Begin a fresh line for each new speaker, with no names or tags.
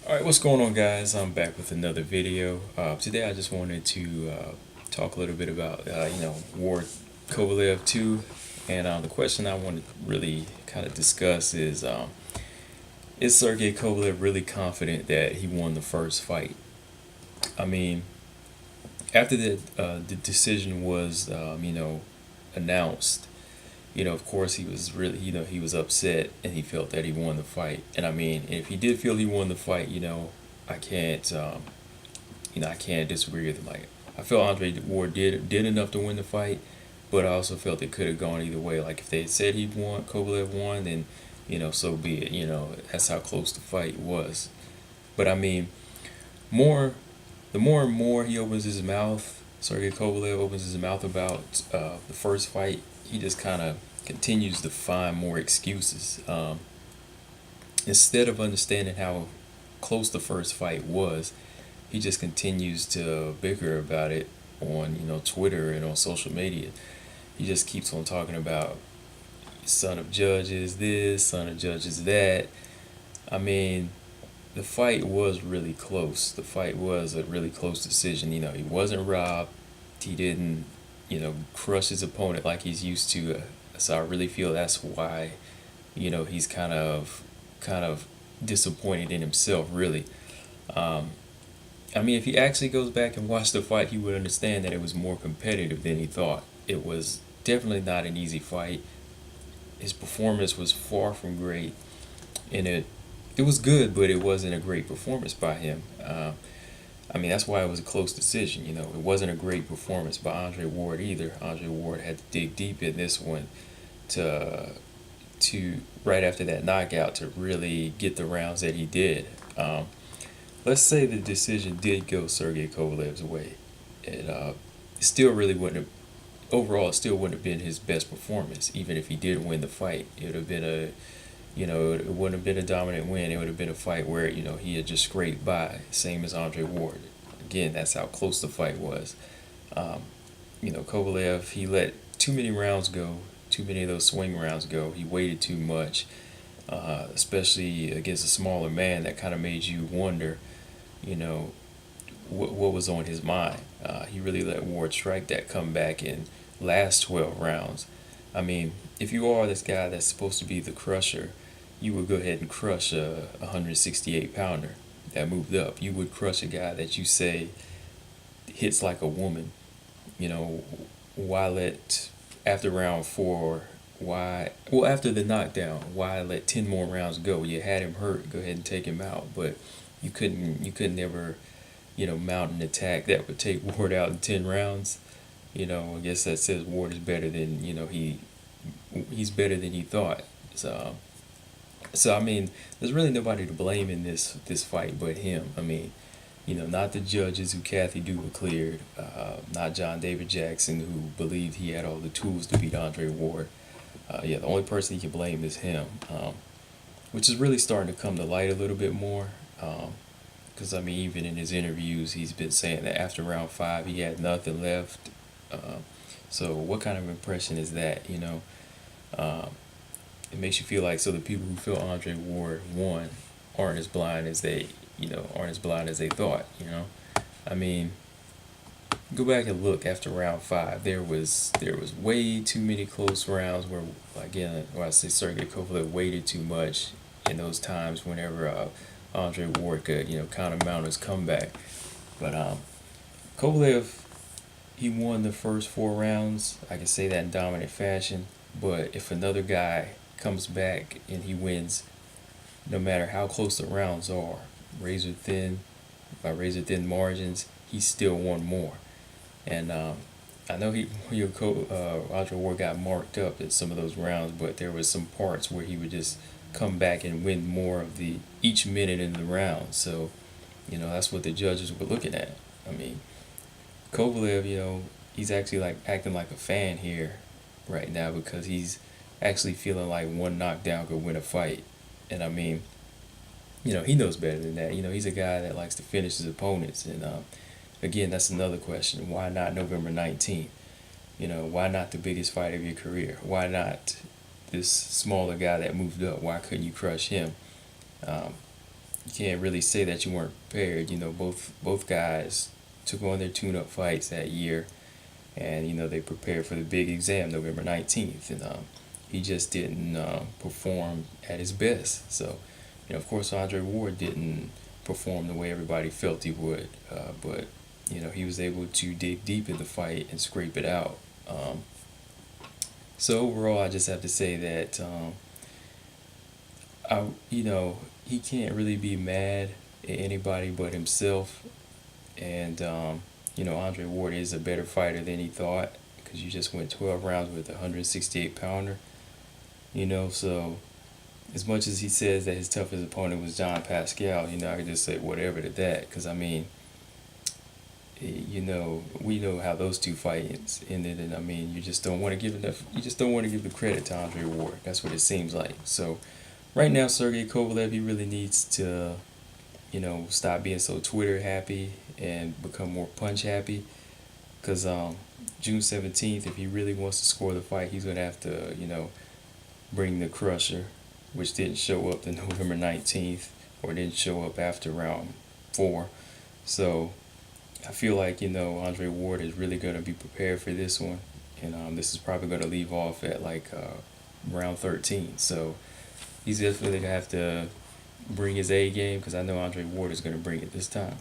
Alright, what's going on, guys? I'm back with another video. Today I just wanted to talk a little bit about, ward-kovalev 2. And the question I want to really kind of discuss is Sergey Kovalev really confident that he won the first fight? I mean, after the decision was, announced, of course he was really, he was upset and he felt that he won the fight. And I mean, if he did feel he won the fight, I can't, I can't disagree with him. Like, I felt Andre Ward did enough to win the fight, but I also felt it could have gone either way. Like if they had said he won, Kovalev won, then so be it. That's how close the fight was. But I mean, more the more and more he opens his mouth, Sergey Kovalev opens his mouth about the first fight, he just kind of continues to find more excuses. Instead of understanding how close the first fight was, he just continues to bicker about it on Twitter and on social media. He just keeps on talking about son of judges this, son of judges that. I mean, the fight was really close. The fight was a really close decision. He wasn't robbed. He didn't, crush his opponent like he's used to. So I really feel that's why, he's kind of disappointed in himself, really. Um, I mean, if he actually goes back and watched the fight, he would understand that it was more competitive than he thought. It was definitely not an easy fight. His performance was far from great, and it was good, but it wasn't a great performance by him. I mean, that's why it was a close decision. It wasn't a great performance by Andre Ward either. Andre Ward had to dig deep in this one to right after that knockout to really get the rounds that he did. Let's say the decision did go Sergey Kovalev's way. It still really wouldn't have, overall, it still wouldn't have been his best performance, even if he did win the fight. It would have been it wouldn't have been a dominant win. It would have been a fight where, he had just scraped by, same as Andre Ward. Again, that's how close the fight was. Um, Kovalev, he let too many rounds go, too many of those swing rounds go. He waited too much, especially against a smaller man. That kind of made you wonder, you know, what was on his mind. He really let Ward strike that comeback in last 12 rounds. I mean, if you are this guy that's supposed to be the crusher, you would go ahead and crush a 168 pounder that moved up. You would crush a guy that you say hits like a woman. You know, why let, after round four, after the knockdown, why let 10 more rounds go? You had him hurt, go ahead and take him out, but you couldn't ever, mount an attack that would take Ward out in 10 rounds. I guess that says Ward is better than, he's better than he thought. So I mean, there's really nobody to blame in this fight but him. I mean, not the judges who Kathy Duba cleared, not John David Jackson, who believed he had all the tools to beat Andre Ward. The only person he can blame is him, which is really starting to come to light a little bit more. Because I mean, even in his interviews, he's been saying that after round five, he had nothing left. So what kind of impression is that? It makes you feel like, so the people who feel Andre Ward won aren't as blind as they thought. I mean, go back and look after round five. There was way too many close rounds where, again, where I say Sergey Kovalev waited too much in those times whenever Andre Ward could kind of mount his comeback. But Kovalev, he won the first four rounds. I can say that in dominant fashion. But if another guy comes back and he wins, no matter how close the rounds are, razor thin, by razor thin margins, he still won more. And I know Roger Ward got marked up in some of those rounds, but there was some parts where he would just come back and win more of the each minute in the round. So, that's what the judges were looking at. I mean, Kovalev, he's actually like acting like a fan here right now because he's actually feeling like one knockdown could win a fight. And I mean, he knows better than that. He's a guy that likes to finish his opponents. And again, that's another question. Why not November 19th? Why not the biggest fight of your career? Why not this smaller guy that moved up? Why couldn't you crush him? you can't really say that you weren't prepared. Both guys took on their tune-up fights that year, and they prepared for the big exam November 19th, and he just didn't perform at his best. So, of course, Andre Ward didn't perform the way everybody felt he would, but he was able to dig deep in the fight and scrape it out. So overall, I just have to say that he can't really be mad at anybody but himself, and Andre Ward is a better fighter than he thought, because you just went 12 rounds with a 168 pounder. So as much as he says that his toughest opponent was John Pascal, I could just say whatever to that, because I mean, we know how those two fights ended, and I mean, you just don't want to give the credit to Andre Ward. That's what it seems like. So right now, Sergey Kovalev, he really needs to, stop being so Twitter happy and become more punch happy, because June 17th, if he really wants to score the fight, he's gonna have to, bring the crusher, which didn't show up the November 19th, or didn't show up after round 4. So I feel like, Andre Ward is really going to be prepared for this one. And this is probably going to leave off at like round 13. So he's definitely going to have to bring his A game, because I know Andre Ward is going to bring it this time.